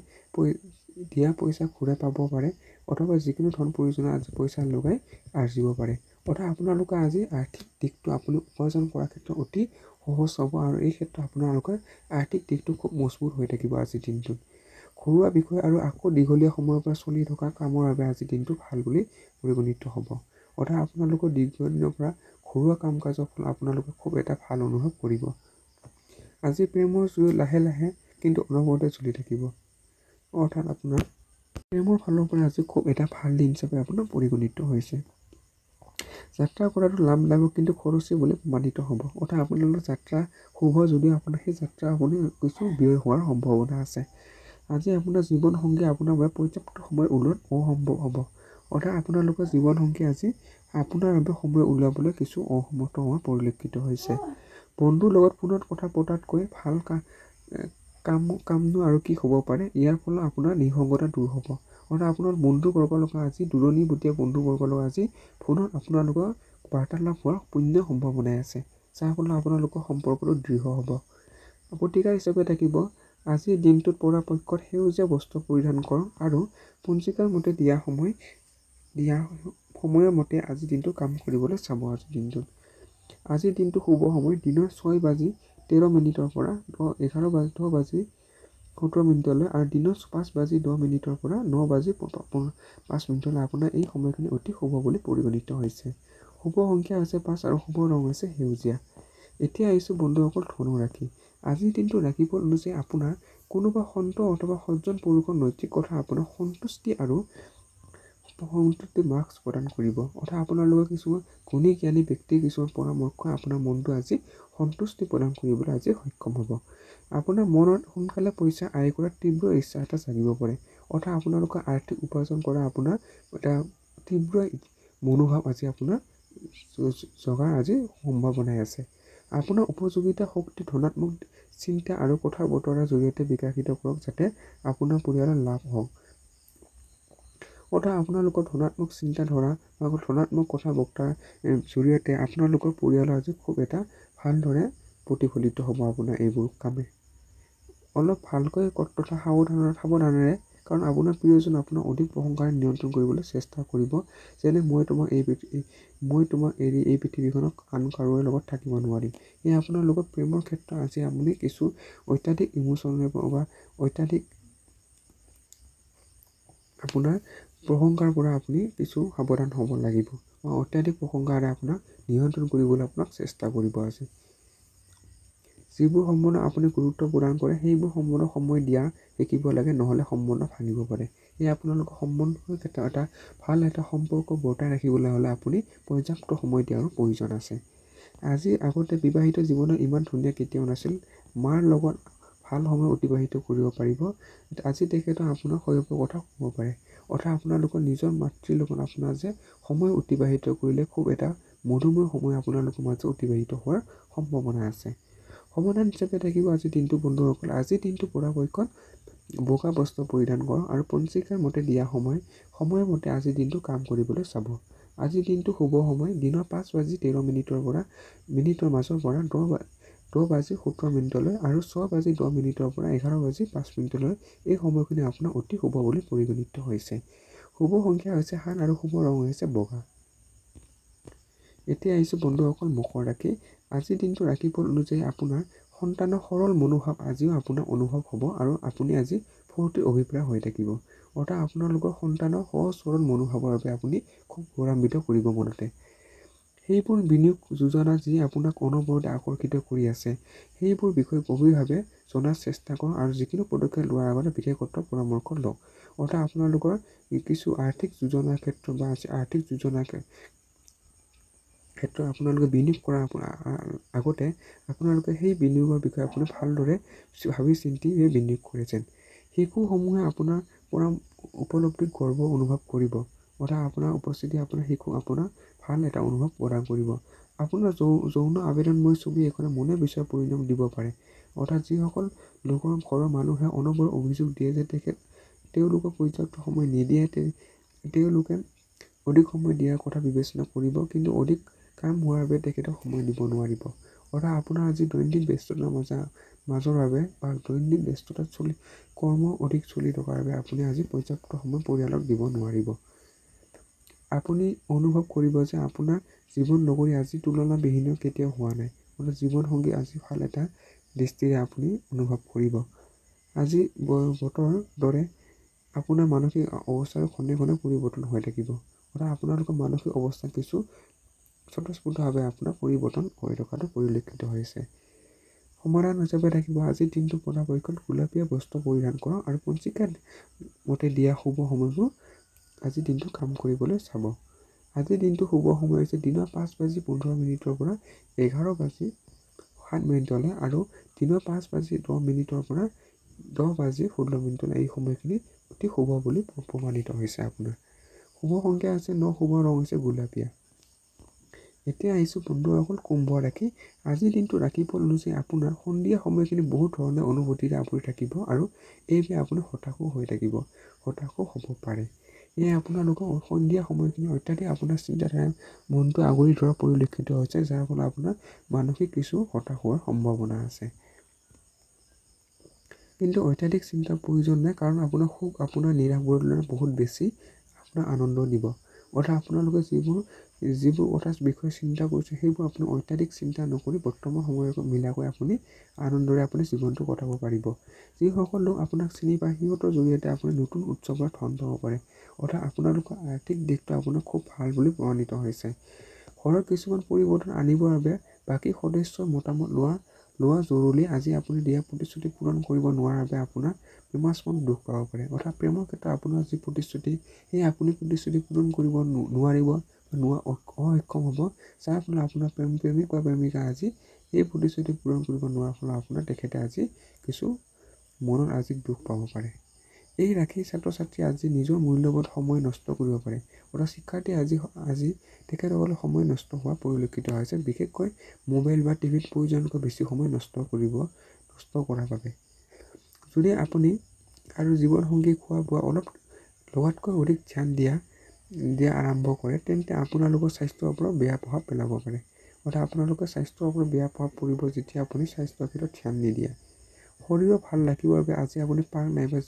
Speaker 1: দিয়া পইচা ঘূৰাই পাব পাৰে, অথবা যিকোনো ধন প্ৰয়োজনত আজি পইচা লগাই আৰ্জিব পাৰে। অৰ্থাৎ আপোনালোকে আজি আৰ্থিক দিশটো আপুনি উপাৰ্জন কৰাৰ ক্ষেত্ৰত অতি সহজ হ'ব, আৰু এই ক্ষেত্ৰত আপোনালোকৰ আৰ্থিক দিশটো খুব মজবুত হৈ থাকিব আজিৰ দিনটোত। ঘৰুৱা বিষয় আৰু আকৌ দীঘলীয়া সময়ৰ পৰা চলি থকা কামৰ বাবে আজিৰ দিনটো ভাল বুলি পৰিগণিত হ'ব। অৰ্থাৎ আপোনালোকৰ দীৰ্ঘদিনৰ পৰা ঘৰুৱা কাম কাজৰ ফলত আপোনালোকে খুব এটা ভাল অনুভৱ কৰিব। আজি প্ৰেমৰ জুই লাহে লাহে কিন্তু অনবৰতে চলি থাকিব। অৰ্থাৎ আপোনাৰ প্ৰেমৰ ফালৰ পৰা আজি খুব এটা ভাল দিন হিচাপে আপোনাৰ পৰিগণিত হৈছে। যাত্ৰা কৰাটো লাভদায়ক কিন্তু খৰচী বুলি প্ৰমাণিত হ'ব। অৰ্থাৎ আপোনালোকৰ যাত্ৰা শুভ যদিও আপোনাৰ সেই যাত্ৰা আপুনি কিছু ব্যয় হোৱাৰ সম্ভাৱনা আছে। আজি আপোনাৰ জীৱনসংগী আপোনাৰ বাবে পৰ্যাপ্ত সময় উলিওৱাত অসম্ভৱ হ'ব। অৰ্থাৎ আপোনালোকৰ জীৱনসংগী আজি আপোনাৰ বাবে সময় উলিয়াবলৈ কিছু অসমৰ্থ হোৱা পৰিলক্ষিত হৈছে। বন্ধুৰ লগত ফোনত কথা পতাতকৈ ভাল কামনো আৰু কি হ'ব পাৰে। ইয়াৰ ফলত আপোনাৰ নিঃসংগতা দূৰ হ'ব। অৰ্থাৎ আপোনাৰ বন্ধুবৰ্গৰ লগত আজি দূৰণিবতীয়া বন্ধুবৰ্গৰ লগত আজি ফোনত আপোনালোকৰ বাৰ্তালাপ হোৱাৰ পূৰ্ণ সম্ভাৱনাই আছে, যাৰ ফলত আপোনালোকৰ সম্পৰ্কটো দৃঢ় হ'ব। প্ৰতিকাৰ হিচাপে থাকিব আজিৰ দিনটোত পৰাপক্ষত সেউজীয়া বস্ত্ৰ পৰিধান কৰক আৰু পঞ্জিকাৰ মতে দিয়া সময়ৰ মতে আজিৰ দিনটো কাম কৰিবলৈ চাব। আজিৰ দিনটো শুভ সময় দিনৰ 6:13 পৰা 10:17 আৰু দিনৰ 5:10 পৰা 9:05 আপোনাৰ এই সময়খিনি অতি শুভ বুলি পৰিগণিত হৈছে। শুভ সংখ্যা হৈছে 5 আৰু শুভ ৰং হৈছে সেউজীয়া। এতিয়া আহিছোঁ বন্ধুসকল ধনু ৰাশি। আজিৰ দিনটো ৰাশিফল অনুযায়ী আপোনাৰ কোনোবা সন্ত অথবা সজ্জন পুৰুষৰ নৈতিক কথা আপোনাৰ সন্তুষ্টি মাৰ্কছ প্ৰদান কৰিব। অৰ্থাৎ আপোনালোকৰ কিছুমান গুণী জ্ঞানী ব্যক্তিৰ কিছুমান পৰামৰ্শ আপোনাৰ মনটো আজি সন্তুষ্টি প্ৰদান কৰিবলৈ আজি সক্ষম হ'ব। আপোনাৰ মনত সোনকালে পইচা আয় কৰাৰ তীব্ৰ ইচ্ছা এটা জাগিব পাৰে। অৰ্থাৎ আপোনালোকৰ আৰ্থিক উপাৰ্জন কৰা আপোনাৰ এটা তীব্ৰ মনোভাৱ আজি আপোনাৰ জগাৰ আজি সম্ভাৱনাই আছে। আপোনাৰ উপযোগিতা শক্তি ধনাত্মক চিন্তা আৰু কথা বতৰাৰ জৰিয়তে বিকশিত কৰক যাতে আপোনাৰ পৰিয়ালৰ লাভ হওক। অৰ্থাৎ আপোনালোকৰ ধনাত্মক চিন্তাধাৰা বা ধনাত্মক কথা বতৰাৰ জৰিয়তে আপোনালোকৰ পৰিয়ালৰ আজি খুব এটা ভালদৰে প্ৰতিফলিত হ'ব আপোনাৰ এইবোৰ কামে। অলপ ভালকৈ তথা সাৱধানেৰে, কাৰণ আপোনাৰ প্ৰিয়জন আপোনাক অধিক প্ৰশংসাৰে নিয়ন্ত্ৰণ কৰিবলৈ চেষ্টা কৰিব। যেনে মই তোমাক এৰি এই পৃথিৱীখনক আন কাৰোৰে লগত থাকিব নোৱাৰিম। এই আপোনালোকৰ প্ৰেমৰ ক্ষেত্ৰত আজি আপুনি কিছু অত্যাধিক ইমোচনেল বা অত্যাধিক আপোনাৰ প্ৰশংসাৰ পৰা আপুনি কিছু সাৱধান হ'ব লাগিব বা অত্যাধিক প্ৰশংসাৰে আপোনাক নিয়ন্ত্ৰণ কৰিবলৈ আপোনাক চেষ্টা কৰিব আজি। যিবোৰ সম্বন্ধ আপুনি গুৰুত্ব প্ৰদান কৰে সেইবোৰ সম্বন্ধ সময় দিয়া শিকিব লাগে, নহ'লে সম্বন্ধ ভাঙিব পাৰে। এই আপোনালোকৰ সম্বন্ধৰ ক্ষেত্ৰত এটা ভাল এটা সম্পৰ্ক বৰ্তাই ৰাখিবলৈ হ'লে আপুনি পৰ্যাপ্ত সময় দিয়াৰো প্ৰয়োজন আছে। আজি আগতে বিবাহিত জীৱনত ইমান ধুনীয়া কেতিয়াও নাছিল। মাৰ লগত ভাল সময় অতিবাহিত কৰিব পাৰিব। আজি তেখেতৰ আপোনাৰ শৈশৱৰ কথা ক'ব পাৰে। অৰ্থাৎ আপোনালোকৰ নিজৰ মাতৃৰ লগত আপোনাৰ যে সময় অতিবাহিত কৰিলে খুব এটা মধুময় সময় আপোনালোকৰ মাজত অতিবাহিত হোৱাৰ সম্ভাৱনা আছে। সমাধান হিচাপে থাকিব আজিৰ দিনটো বন্ধুসকল, আজিৰ দিনটো পৰাপক্ষত বগা বস্ত্ৰ পৰিধান কৰক আৰু পঞ্জিকাৰ মতে দিয়া সময়ৰ মতে আজিৰ দিনটো কাম কৰিবলৈ চাব। আজিৰ দিনটো শুভ সময় দিনৰ 5:13 পৰা 10:17 আৰু 6:10 পৰা 11:05 এই সময়খিনি আপোনাৰ অতি শুভ বুলি পৰিগণিত হৈছে। শুভ সংখ্যা হৈছে 7 আৰু শুভ ৰং হৈছে বগা। এতিয়া আহিছোঁ বন্ধুসকল মকৰ ৰাশি। আজিৰ দিনটো ৰাশিফল অনুযায়ী আপোনাৰ সন্তানৰ সৰল মনোভাৱ আজিও আপোনাৰ অনুভৱ হ'ব আৰু আপুনি আজি ফূৰ্তিৰ অভিপ্ৰায় হৈ থাকিব। অৰ্থাৎ আপোনালোকৰ সন্তানৰ সহজ সৰল মনোভাৱৰ বাবে আপুনি খুব গৌৰৱান্বিত কৰিব মনতে। সেইবোৰ বিনিয়োগ যোজনা যি আপোনাক অনবৰতে আকৰ্ষিত কৰি আছে সেইবোৰ বিষয়ে গভীৰভাৱে জনাৰ চেষ্টা কৰক আৰু যিকোনো পদক্ষেপ লোৱাৰ আগতে বিশেষজ্ঞ পৰামৰ্শ লওক। অৰ্থাৎ আপোনালোকৰ কিছু আৰ্থিক যোজনাৰ ক্ষেত্ৰত বা আৰ্থিক যোজনাৰ ক্ষেত্ৰত আপোনালোকে বিনিয়োগ কৰাৰ আগতে আপোনালোকে সেই বিনিয়োগৰ বিষয়ে আপুনি ভালদৰে ভাবি চিন্তি বিনিয়োগ কৰে যেন। শিশুসমূহে আপোনাৰ পৰা উপলব্ধিত গৰ্ব অনুভৱ কৰিব। অৰ্থাৎ আপোনাৰ উপস্থিতি আপোনাৰ শিশুক আপোনাৰ ভাল এটা অনুভৱ প্ৰদান কৰিব। আপোনাৰ যৌন আবেদনময় ছবি এখনে মনে বিচৰা পৰিণাম দিব পাৰে। অৰ্থাৎ যিসকল লোকৰ ঘৰৰ মানুহে অনবৰত অভিযোগ দিয়ে যে তেওঁলোকক পৰ্যাপ্ত সময় নিদিয়ে, তেওঁলোকে অধিক সময় দিয়াৰ কথা বিবেচনা কৰিব, কিন্তু অধিক কাম হোৱাৰ বাবে তেখেতক সময় দিব নোৱাৰিব। অৰ্থাৎ আপোনাৰ আজি দৈনন্দিন ব্যস্ততাৰ মাজৰ বাবে বা দৈনন্দিন ব্যস্ততাত কৰ্ম অধিক চলি থকাৰ বাবে আপুনি আজি পৰ্যাপ্ত সময় পৰিয়ালক দিব নোৱাৰিব। আপুনি অনুভৱ কৰিব যে আপোনাৰ জীৱন নগৰী আজি তুলনাবিহীন কেতিয়াও হোৱা নাই। অৰ্থাৎ জীৱনসংগী আজি ভাল এটা দৃষ্টিৰে আপুনি অনুভৱ কৰিব। আজি বতৰৰ দৰে আপোনাৰ মানসিক অৱস্থাৰ ক্ষণে ক্ষণে পৰিৱৰ্তন হৈ থাকিব। অৰ্থাৎ আপোনালোকৰ মানসিক অৱস্থা কিছু স্বতঃস্ফূৰ্তভাৱে আপোনাৰ পৰিৱৰ্তন হৈ থকাটো পৰিলক্ষিত হৈছে। সমাধান হিচাপে থাকিব আজিৰ দিনটো পৰাপক্ষত গোলপীয়া বস্ত্ৰ পৰিধান কৰক আৰু পঞ্জিকাৰ মতে দিয়া শুভ সময়বোৰ আজিৰ দিনটো কাম কৰিবলৈ চাব। আজিৰ দিনটো শুভ সময় হৈছে দিনৰ 5:15 পৰা 11:07 আৰু দিনৰ 5:10 পৰা 10:16 এই সময়খিনি অতি শুভ বুলি প্ৰমাণিত হৈছে আপোনাৰ। শুভ সংখ্যা আছে 9, শুভ ৰং হৈছে গোলপীয়া। এতিয়া আহিছোঁ বন্ধুসকল কুম্ভ ৰাশি। আজিৰ দিনটো ৰাশিফল অনুযায়ী আপোনাৰ সন্ধিয়া সময়খিনি বহুত ধৰণৰ অনুভূতিৰে আপুনি থাকিব আৰু এইবাবে আপুনি হতাশো হৈ থাকিব, হতাশো হ'ব পাৰে। এয়ে আপোনালোকৰ সন্ধিয়া সময়খিনি অত্যাধিক আপোনাৰ চিন্তাধাৰা মনটো আগুৰি ধৰা পৰিলক্ষিত হৈছে, যাৰ ফলত আপোনাৰ মানসিক কিছু হতাশ হোৱাৰ সম্ভাৱনা আছে। কিন্তু অত্যাধিক চিন্তাৰ প্ৰয়োজন নাই, কাৰণ আপোনাৰ সুখ আপোনাৰ নিৰাশবোৰৰ তুলনাত বহুত বেছি আপোনাৰ আনন্দ দিব। অৰ্থাৎ আপোনালোকে যিবোৰ কথা বিষয়ে চিন্তা কৰিছে সেইবোৰ আপুনি অত্যাধিক চিন্তা নকৰি বৰ্তমান সময়ক মিলাকৈ আপুনি আনন্দৰে আপুনি জীৱনটো কটাব পাৰিব। যিসকল লোক আপোনাক চিনি পায় সিহঁতৰ জৰিয়তে আপুনি নতুন উৎসৱত ধন পাব পাৰে। অৰ্থাৎ আপোনালোকৰ আৰ্থিক দিশটো আপোনাৰ খুব ভাল বুলি প্ৰমাণিত হৈছে। ঘৰৰ কিছুমান পৰিৱৰ্তন আনিবৰ বাবে বাকী সদস্যৰ মতামত লোৱা জৰুৰী। আজি আপুনি দিয়া প্ৰতিশ্ৰুতি পূৰণ কৰিব নোৱাৰাৰ বাবে আপোনাৰ প্ৰেমাস্পদ দুখ পাব পাৰে। অৰ্থাৎ প্ৰেমৰ ক্ষেত্ৰত আপোনাৰ যি প্ৰতিশ্ৰুতি সেই আপুনি প্ৰতিশ্ৰুতি পূৰণ কৰিব নোৱাৰিব, অসক্ষম হ'ব, যাৰ ফলত আপোনাৰ প্ৰেমিক বা প্ৰেমিকা আজি এই প্ৰতিশ্ৰুতি পূৰণ কৰিব নোৱাৰাৰ ফলত আপোনাৰ তেখেতে আজি কিছু মনত আজি দুখ পাব পাৰে। এই ৰাশিৰ ছাত্ৰ ছাত্ৰী আজি নিজৰ মূল্যৱান সময় নষ্ট কৰিব পাৰে। অৰ্থাৎ শিক্ষাৰ্থী আজি তেখেতসকলে সময় নষ্ট হোৱা পৰিলক্ষিত হৈছে, বিশেষকৈ মোবাইল বা টিভিত প্ৰয়োজনতকৈ বেছি সময় নষ্ট কৰাৰ বাবে। যদি আপুনি আৰু জীৱনসংগী খোৱা বোৱা অলপ লগাতকৈ অধিক ধ্যান দিয়া আৰম্ভ কৰে, তেন্তে আপোনালোকৰ স্বাস্থ্যৰ ওপৰত বেয়া প্ৰভাৱ পেলাব পাৰে। অৰ্থাৎ আপোনালোকৰ স্বাস্থ্যৰ ওপৰত বেয়া প্ৰভাৱ পৰিব যেতিয়া আপুনি স্বাস্থ্যৰ ক্ষেত্ৰত ধ্যান নিদিয়ে। শৰীৰৰ ভাল ৰাখিবৰ বাবে আজি আপুনি পাৰ্ক নাইবা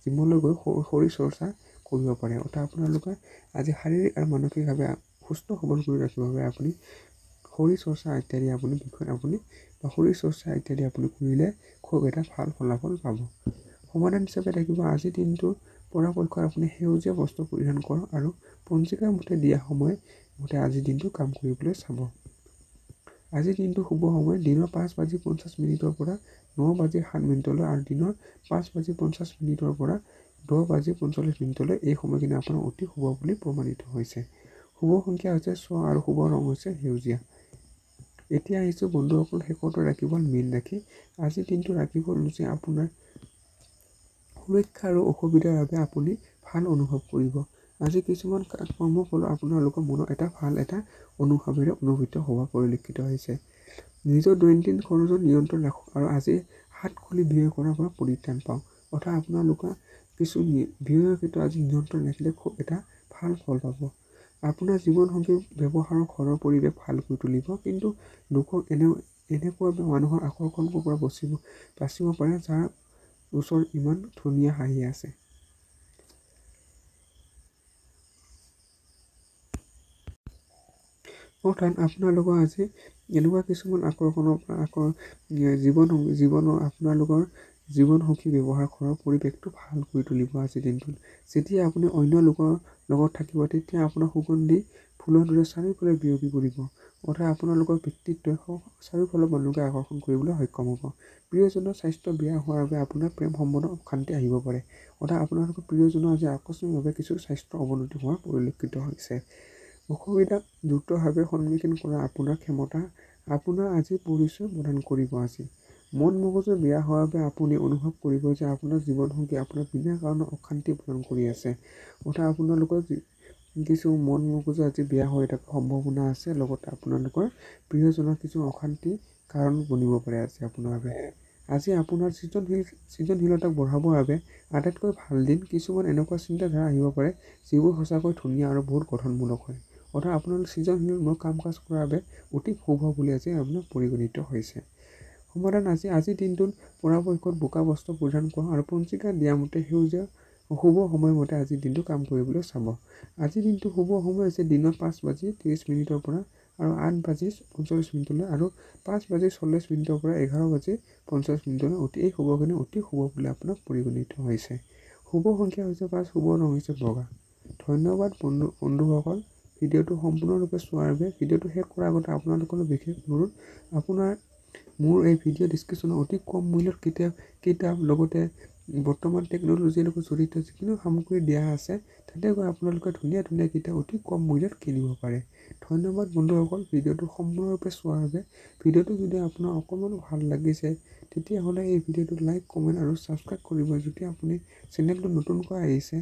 Speaker 1: জিমলৈ গৈ শৰীৰ চৰ্চা কৰিব পাৰে। অৰ্থাৎ আপোনালোকে আজি শাৰীৰিক আৰু মানসিকভাৱে সুস্থ সবল কৰি ৰাখিবৰ বাবে আপুনি শৰীৰ চৰ্চা ইত্যাদি আপুনি কৰিলে খুব এটা ভাল ফলাফল পাব। সমাধান হিচাপে থাকিব আজিৰ দিনটো পৰাপক্ষত আপুনি সেউজীয়া বস্ত্ৰ পৰিধান কৰক আৰু পঞ্জিকাৰ মতে দিয়া সময় মতে আজিৰ দিনটো কাম কৰিবলৈ চাব। আজিৰ দিনটো শুভ সময় দিনৰ 5:50 পৰা 9:07 আৰু দিনৰ 5:50 পৰা 10:45 এই সময়খিনি আপোনাৰ অতি শুভ বুলি প্ৰমাণিত হৈছে। শুভ সংখ্যা হৈছে 6 আৰু শুভ ৰং হৈছে সেউজীয়া। এতিয়া আহিছোঁ বন্ধুসকল শেষৰটো ৰাশিফল মীন ৰাশি। আজিৰ দিনটো ৰাশিফল অনুযায়ী আপোনাৰ সুৰক্ষা আৰু অসুবিধাৰ বাবে আপুনি ভাল অনুভৱ কৰিব। আজি কিছুমান কৰ্মৰ ফলত আপোনালোকৰ মনত এটা অনুভৱেৰে অনুভূত হোৱা পৰিলক্ষিত হৈছে। নিজৰ দৈনন্দিন খৰচত নিয়ন্ত্ৰণ ৰাখক আৰু আজি হাত খুলি ব্যয় কৰাৰ পৰা পৰিত্ৰাণ পাওক। অৰ্থাৎ আপোনালোকে কিছু ব্যয়ৰ ক্ষেত্ৰত আজি নিয়ন্ত্ৰণ ৰাখিলে খুব এটা ভাল ফল পাব। আপোনাৰ জীৱনসংগীৰ ব্যৱহাৰৰ ঘৰৰ পৰিৱেশ ভাল কৰি তুলিব, কিন্তু লোকক এনেকুৱা মানুহৰ আকৰ্ষণৰ পৰা বাচিব পাৰে যাৰ ওচৰত ইমান ধুনীয়া হাঁহি আছে। অৰ্থাৎ আপোনালোকৰ আজি এনেকুৱা কিছুমান আকৰ্ষণৰ পৰা আপোনালোকৰ জীৱনসংগী ব্যৱহাৰ ঘৰৰ পৰিৱেশটো ভাল কৰি তুলিব আজিৰ দিনটোত। যেতিয়া আপুনি অন্য লোকৰ লগত থাকিব তেতিয়া আপোনাৰ সুগন্ধি ফুলৰ দৰে চাৰিওফালে বিয়পি পৰিব। অৰ্থাৎ আপোনালোকৰ ব্যক্তিত্বই চাৰিওফালৰ মানুহকে আকৰ্ষণ কৰিবলৈ সক্ষম হ'ব। প্ৰিয়জনৰ স্বাস্থ্য বেয়া হোৱাৰ বাবে আপোনাৰ প্ৰেম সম্বন্ধত অশান্তি আহিব পাৰে। অৰ্থাৎ আপোনালোকৰ প্ৰিয়জনৰ আজি আকস্মিকভাৱে কিছু স্বাস্থ্য অৱনতি হোৱাৰ পৰিলক্ষিত হৈছে। অসুবিধাক দ্ৰুতভাৱে সন্মুখীন কৰা আপোনাৰ ক্ষমতা আপোনাৰ আজি পৰিচয় প্ৰদান কৰিব। আজি মন মগজু বেয়া হোৱাৰ বাবে আপুনি অনুভৱ কৰিব যে আপোনাৰ জীৱনসংগী আপোনাৰ বিনা কাৰণত অশান্তি প্ৰদান কৰি আছে। অৰ্থাৎ আপোনালোকৰ কিছু মন মগজু আজি বেয়া হৈ থকাৰ সম্ভাৱনা আছে, লগতে আপোনালোকৰ প্ৰিয়জনৰ কিছু অশান্তিৰ কাৰণ বনিব পাৰে আজি আপোনাৰ বাবে। আজি আপোনাৰ সৃজনশীলতাক বঢ়াবৰ বাবে আটাইতকৈ ভাল দিন। কিছুমান এনেকুৱা চিন্তাধাৰা আহিব পাৰে যিবোৰ সঁচাকৈ ধুনীয়া আৰু বহুত গঠনমূলক হয়। অৰ্থাৎ আপোনালোক সৃজনশীলমূলক কাম কাজ কৰাৰ বাবে অতি শুভ বুলি আজি আপোনাৰ পৰিগণিত হৈছে। সমাধান আজিৰ দিনটোত পৰাপক্ষত বোকা বস্ত্ৰ পৰিধান কৰক আৰু পঞ্জিকাত দিয়া মতে সেউজীয়া শুভ সময়মতে আজিৰ দিনটো কাম কৰিবলৈ চাব। আজিৰ দিনটো শুভ সময় হৈছে দিনৰ 5:30 পৰা আৰু 8:45 আৰু 5:40 পৰা 11:50 এই শুভখিনি অতি শুভ বুলি আপোনাক পৰিগণিত হৈছে। শুভ সংখ্যা হৈছে 5, শুভ ৰং হৈছে বগা। ধন্যবাদ বন্ধুসকল ভিডিঅ'টো সম্পূৰ্ণৰূপে চোৱাৰ বাবে। ভিডিঅ'টো শেষ কৰাৰ আগতে আপোনালোকলৈ বিশেষ অনুৰোধ, মোৰ এই ভিডিঅ' ডিছক্ৰিপশ্যনত অতি কম মূল্যত কিতাপ লগতে বৰ্তমান টেকন'লজিৰ লগত জড়িত যিকোনো সামগ্ৰী দিয়া আছে তাতে গৈ আপোনালোকে ধুনীয়া ধুনীয়া কিতাপ অতি কম মূল্যত কিনিব পাৰে। ধন্যবাদ বন্ধুসকল ভিডিঅ'টো সম্পূৰ্ণৰূপে চোৱাৰ বাবে। ভিডিঅ'টো যদি আপোনাৰ অকণমান ভাল লাগিছে তেতিয়াহ'লে এই ভিডিঅ'টো লাইক কমেণ্ট আৰু ছাবস্ক্ৰাইব কৰিব যদি আপুনি চেনেলটো নতুনকৈ আহিছে,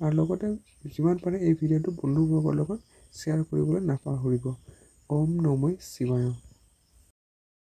Speaker 1: আৰু লগতে যিমান পাৰে এই ভিডিঅ'টো বন্ধুবৰ্গৰ লগত শ্বেয়াৰ কৰিবলৈ নাপাহৰিব। ওম নমঃ শিৱায়।